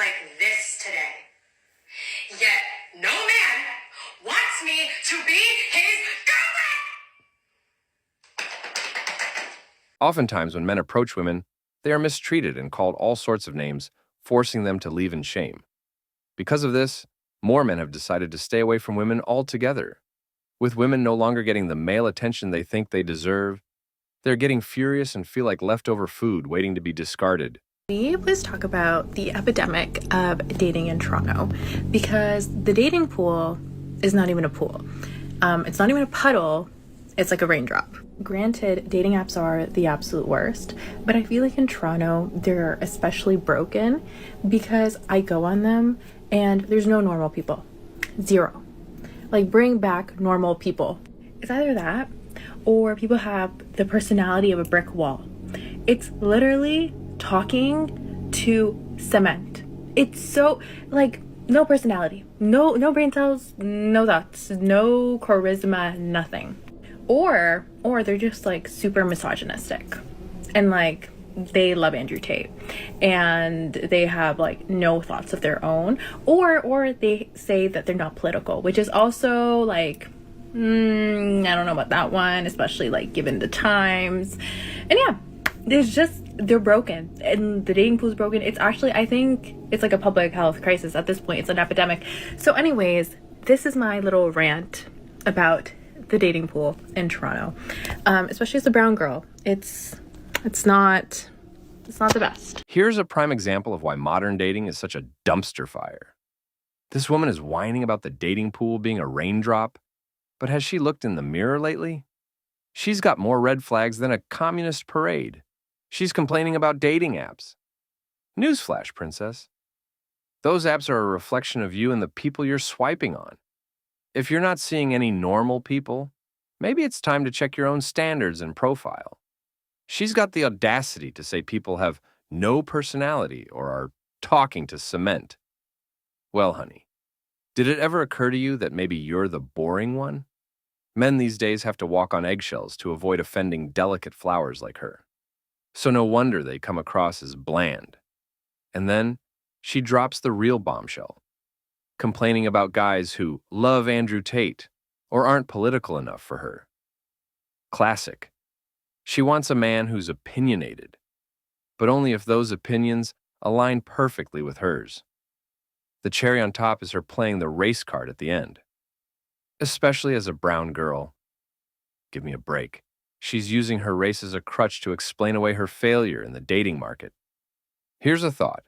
like this today. Yet no man wants me to be his girlfriend! Oftentimes, when men approach women, they are mistreated and called all sorts of names, forcing them to leave in shame. Because of this, more men have decided to stay away from women altogether. With women no longer getting the male attention they think they deserve, they're getting furious and feel like leftover food waiting to be discarded. Let's talk about the epidemic of dating in Toronto, because the dating pool is not even a pool. It's not even a puddle. It's like a raindrop. Granted, dating apps are the absolute worst, but I feel like in Toronto, they're especially broken because I go on them and there's no normal people. Zero. Like, bring back normal people. It's either that or people have the personality of a brick wall. It's literally talking to cement. It's so, like, no personality, no brain cells, no thoughts, no charisma, nothing. Or they're just like super misogynistic and like they love Andrew Tate and they have like no thoughts of their own, or they say that they're not political, which is also like I don't know about that one, especially like given the times. And yeah, they're broken and the dating pool is broken. It's actually, I think it's like a public health crisis at this point. It's an epidemic. So anyways, this is my little rant about the dating pool in Toronto, especially as a brown girl. It's not the best. Here's a prime example of why modern dating is such a dumpster fire. This woman is whining about the dating pool being a raindrop, but has she looked in the mirror lately? She's got more red flags than a communist parade. She's complaining about dating apps. Newsflash, princess. Those apps are a reflection of you and the people you're swiping on. If you're not seeing any normal people, maybe it's time to check your own standards and profile. She's got the audacity to say people have no personality or are talking to cement. Well, honey, did it ever occur to you that maybe you're the boring one? Men these days have to walk on eggshells to avoid offending delicate flowers like her. So no wonder they come across as bland. And then she drops the real bombshell, complaining about guys who love Andrew Tate or aren't political enough for her. Classic. She wants a man who's opinionated, but only if those opinions align perfectly with hers. The cherry on top is her playing the race card at the end. Especially as a brown girl. Give me a break. She's using her race as a crutch to explain away her failure in the dating market. Here's a thought.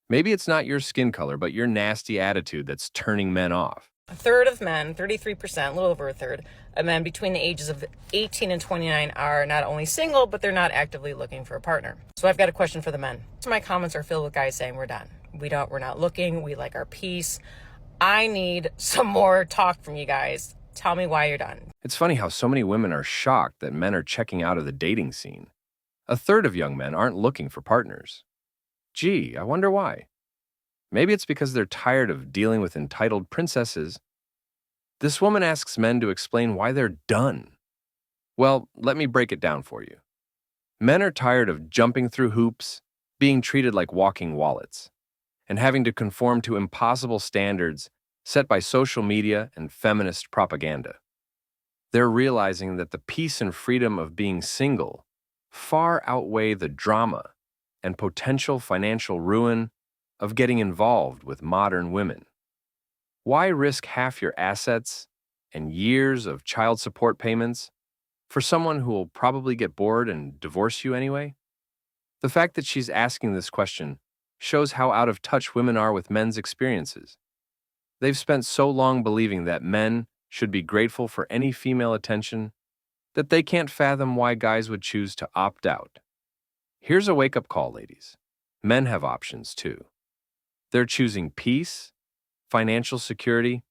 Maybe it's not your skin color, but your nasty attitude that's turning men off. A third of men, 33%, a little over a third, of men between the ages of 18 and 29 are not only single, but they're not actively looking for a partner. So I've got a question for the men. So my comments are filled with guys saying we're done. We're not looking. We like our peace. I need some more talk from you guys. Tell me why you're done. It's funny how so many women are shocked that men are checking out of the dating scene. A third of young men aren't looking for partners. Gee, I wonder why. Maybe it's because they're tired of dealing with entitled princesses. This woman asks men to explain why they're done. Well, let me break it down for you. Men are tired of jumping through hoops, being treated like walking wallets, and having to conform to impossible standards set by social media and feminist propaganda. They're realizing that the peace and freedom of being single far outweigh the drama and potential financial ruin of getting involved with modern women. Why risk half your assets and years of child support payments for someone who will probably get bored and divorce you anyway? The fact that she's asking this question shows how out of touch women are with men's experiences. They've spent so long believing that men should be grateful for any female attention that they can't fathom why guys would choose to opt out. Here's a wake-up call, ladies. Men have options too. They're choosing peace, financial security,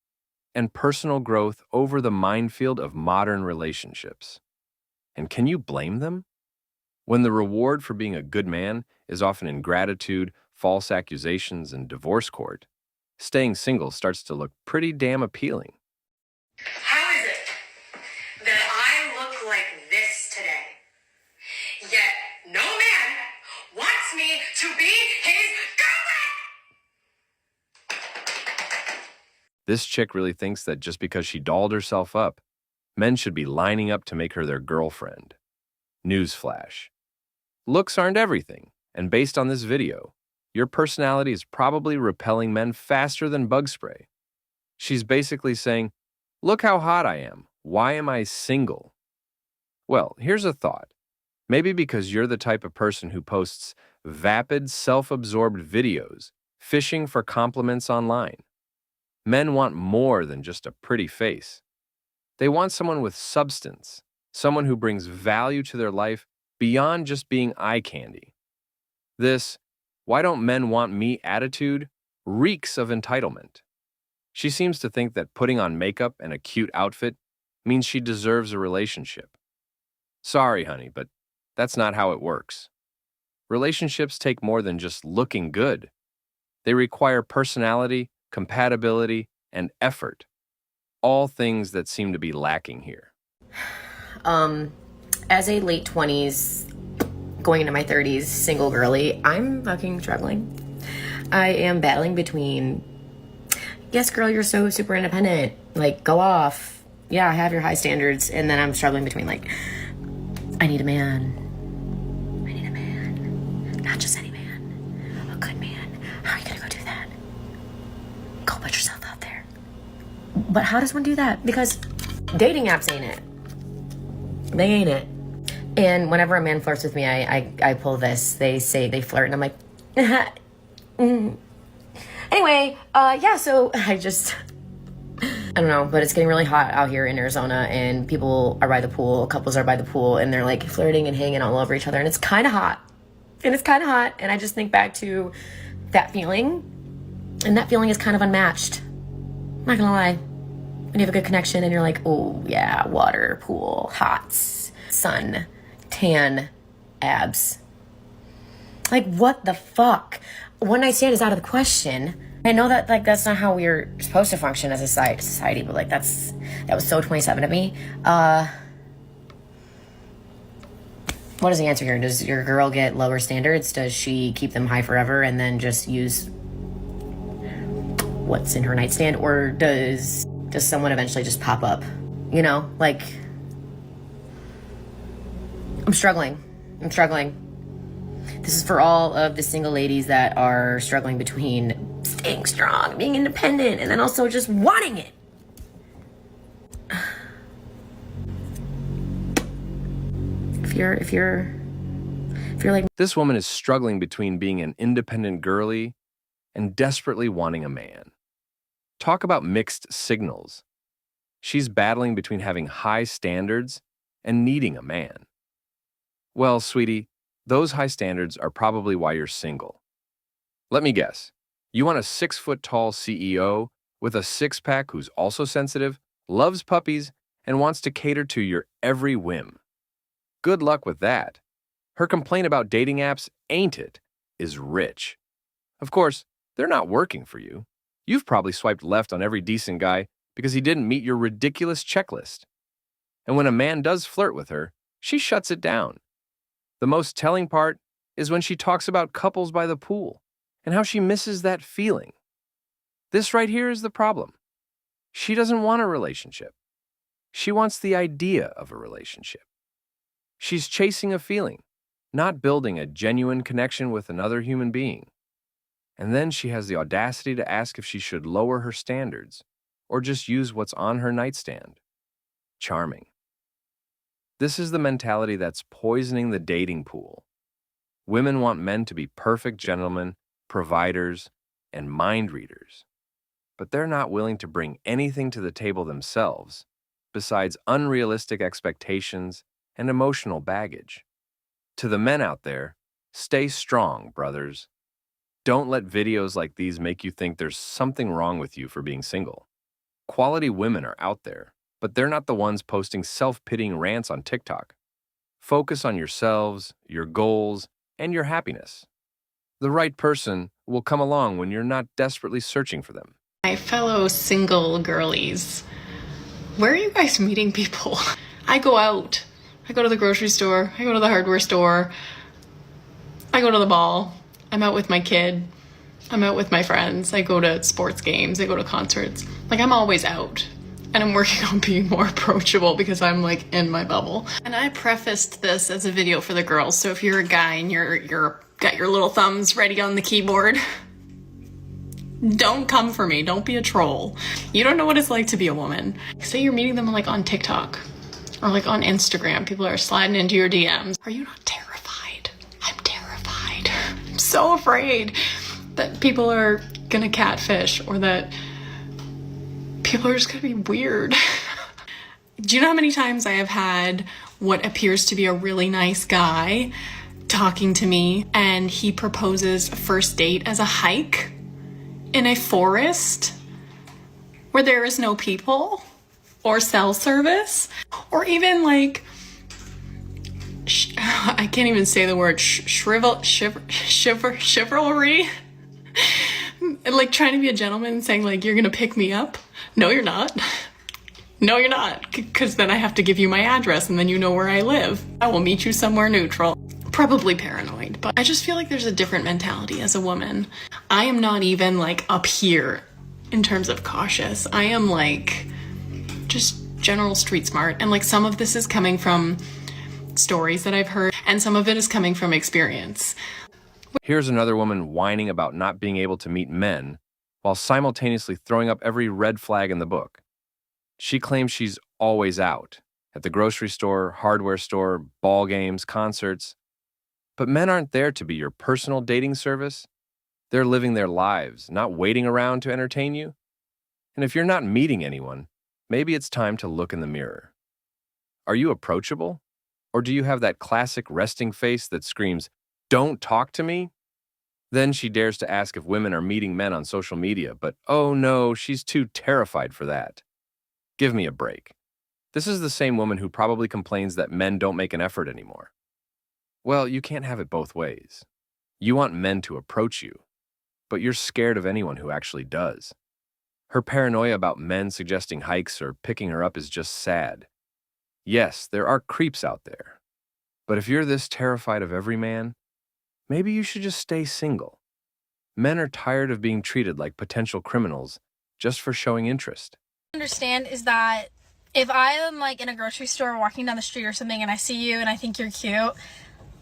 and personal growth over the minefield of modern relationships. And can you blame them? When the reward for being a good man is often ingratitude, false accusations, and divorce court, staying single starts to look pretty damn appealing. How is it that I look like this today? Yet no man wants me to be his girlfriend! This chick really thinks that just because she dolled herself up, men should be lining up to make her their girlfriend. Newsflash. Looks aren't everything, and based on this video, your personality is probably repelling men faster than bug spray. She's basically saying, look how hot I am. Why am I single? Well, here's a thought. Maybe because you're the type of person who posts vapid, self-absorbed videos, fishing for compliments online. Men want more than just a pretty face. They want someone with substance, someone who brings value to their life beyond just being eye candy. This, why don't men want me attitude, reeks of entitlement. She seems to think that putting on makeup and a cute outfit means she deserves a relationship. Sorry, honey, but that's not how it works. Relationships take more than just looking good. They require personality, compatibility, and effort. All things that seem to be lacking here. As a late 20s, going into my 30s, single girly, I'm fucking struggling. I am battling between, yes, girl, you're so super independent. Like, go off. Yeah, have your high standards. And then I'm struggling between, like, I need a man. I need a man. Not just any man. A good man. How are you gonna go do that? Go put yourself out there. But how does one do that? Because dating apps ain't it. They ain't it. And whenever a man flirts with me, I pull this. They say they flirt, and I'm like, Anyway, yeah, so I don't know, but it's getting really hot out here in Arizona, and people are by the pool, couples are by the pool, and they're like flirting and hanging all over each other, and it's kind of hot. And I just think back to that feeling, and that feeling is kind of unmatched. I'm not gonna lie. When you have a good connection and you're like, oh yeah, water, pool, hot, sun, tan, abs. Like, what the fuck? One night stand is out of the question. I know that, like, that's not how we're supposed to function as a society, but like that was so 27 of me. What is the answer here? Does your girl get lower standards? Does she keep them high forever and then just use what's in her nightstand? Or does someone eventually just pop up? You know, like, I'm struggling. This is for all of the single ladies that are struggling between staying strong, being independent, and then also just wanting it. If you're like, This woman is struggling between being an independent girly and desperately wanting a man. Talk about mixed signals. She's battling between having high standards and needing a man. Well, sweetie, those high standards are probably why you're single. Let me guess. You want a 6-foot-tall CEO with a six-pack who's also sensitive, loves puppies, and wants to cater to your every whim. Good luck with that. Her complaint about dating apps, ain't it, is rich. Of course, they're not working for you. You've probably swiped left on every decent guy because he didn't meet your ridiculous checklist. And when a man does flirt with her, she shuts it down. The most telling part is when she talks about couples by the pool and how she misses that feeling. This right here is the problem. She doesn't want a relationship. She wants the idea of a relationship. She's chasing a feeling, not building a genuine connection with another human being. And then she has the audacity to ask if she should lower her standards or just use what's on her nightstand. Charming. This is the mentality that's poisoning the dating pool. Women want men to be perfect gentlemen, providers, and mind readers. But they're not willing to bring anything to the table themselves besides unrealistic expectations and emotional baggage. To the men out there, stay strong, brothers. Don't let videos like these make you think there's something wrong with you for being single. Quality women are out there, but they're not the ones posting self-pitying rants on TikTok. Focus on yourselves, your goals, and your happiness. The right person will come along when you're not desperately searching for them. My fellow single girlies, where are you guys meeting people? I go out. I go to the grocery store. I go to the hardware store. I go to the mall. I'm out with my kid. I'm out with my friends. I go to sports games. I go to concerts. Like, I'm always out. And I'm working on being more approachable because I'm like in my bubble. And I prefaced this as a video for the girls. So if you're a guy and you're got your little thumbs ready on the keyboard, don't come for me. Don't be a troll. You don't know what it's like to be a woman. Say you're meeting them like on TikTok or like on Instagram. People are sliding into your DMs. Are you not terrified? I'm terrified. I'm so afraid that people are gonna catfish or that people are just gonna be weird. Do you know how many times I have had what appears to be a really nice guy talking to me and he proposes a first date as a hike in a forest where there is no people or cell service or even like I can't even say the word chivalry. Like trying to be a gentleman and saying like, you're gonna pick me up. No, you're not. No, you're not. Because then I have to give you my address and then you know where I live. I will meet you somewhere neutral. Probably paranoid, but I just feel like there's a different mentality as a woman. I am not even like up here in terms of cautious. I am like just general street smart. And like some of this is coming from stories that I've heard and some of it is coming from experience. Here's another woman whining about not being able to meet men while simultaneously throwing up every red flag in the book. She claims she's always out at the grocery store, hardware store, ball games, concerts. But men aren't there to be your personal dating service. They're living their lives, not waiting around to entertain you. And if you're not meeting anyone, maybe it's time to look in the mirror. Are you approachable? Or do you have that classic resting face that screams, "Don't talk to me"? Then she dares to ask if women are meeting men on social media, but oh no, she's too terrified for that. Give me a break. This is the same woman who probably complains that men don't make an effort anymore. Well, you can't have it both ways. You want men to approach you, but you're scared of anyone who actually does. Her paranoia about men suggesting hikes or picking her up is just sad. Yes, there are creeps out there. But if you're this terrified of every man, maybe you should just stay single. Men are tired of being treated like potential criminals just for showing interest. Understand is that if I am like in a grocery store walking down the street or something and I see you and I think you're cute,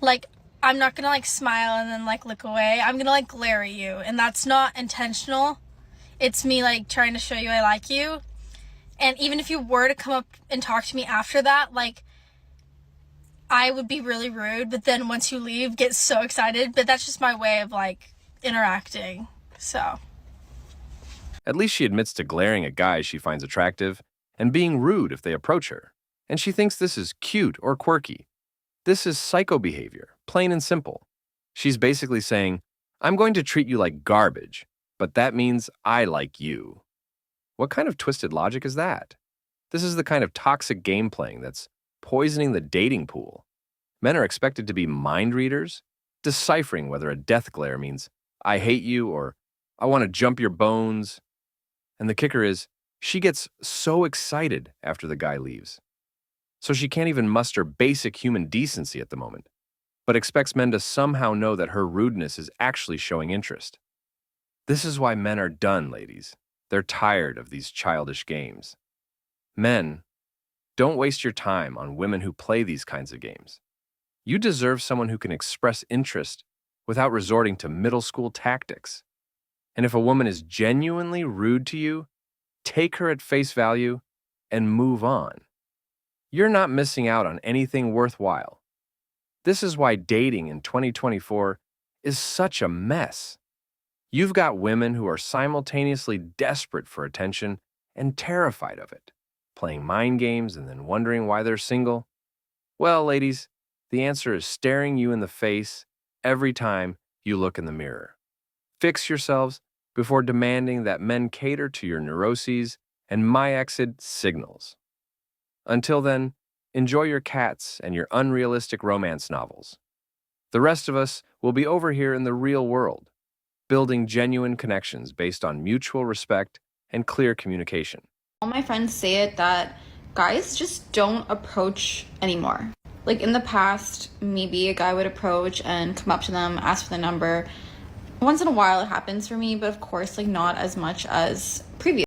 like I'm not gonna like smile and then like look away. I'm gonna like glare at you, and that's not intentional. It's me like trying to show you I like you. And even if you were to come up and talk to me after that, like I would be really rude, but then once you leave, get so excited. But that's just my way of like interacting. So At least she admits to glaring at guys she finds attractive and being rude if they approach her. And she thinks this is cute or quirky. This is psycho behavior, plain and simple. She's basically saying, I'm going to treat you like garbage, but that means I like you. What kind of twisted logic is that? This is the kind of toxic game playing that's poisoning the dating pool. Men are expected to be mind readers, deciphering whether a death glare means I hate you or I want to jump your bones. And the kicker is, she gets so excited after the guy leaves. So she can't even muster basic human decency at the moment, but expects men to somehow know that her rudeness is actually showing interest. This is why men are done, ladies. They're tired of these childish games. Men, don't waste your time on women who play these kinds of games. You deserve someone who can express interest without resorting to middle school tactics. And if a woman is genuinely rude to you, take her at face value and move on. You're not missing out on anything worthwhile. This is why dating in 2024 is such a mess. You've got women who are simultaneously desperate for attention and terrified of it, playing mind games and then wondering why they're single. Well, ladies, the answer is staring you in the face every time you look in the mirror. Fix yourselves before demanding that men cater to your neuroses and myexid signals. Until then, enjoy your cats and your unrealistic romance novels. The rest of us will be over here in the real world, building genuine connections based on mutual respect and clear communication. All my friends say it that guys just don't approach anymore. Like in the past, maybe a guy would approach and come up to them, ask for the number, Once in a while it happens for me, but of course, like, not as much as previous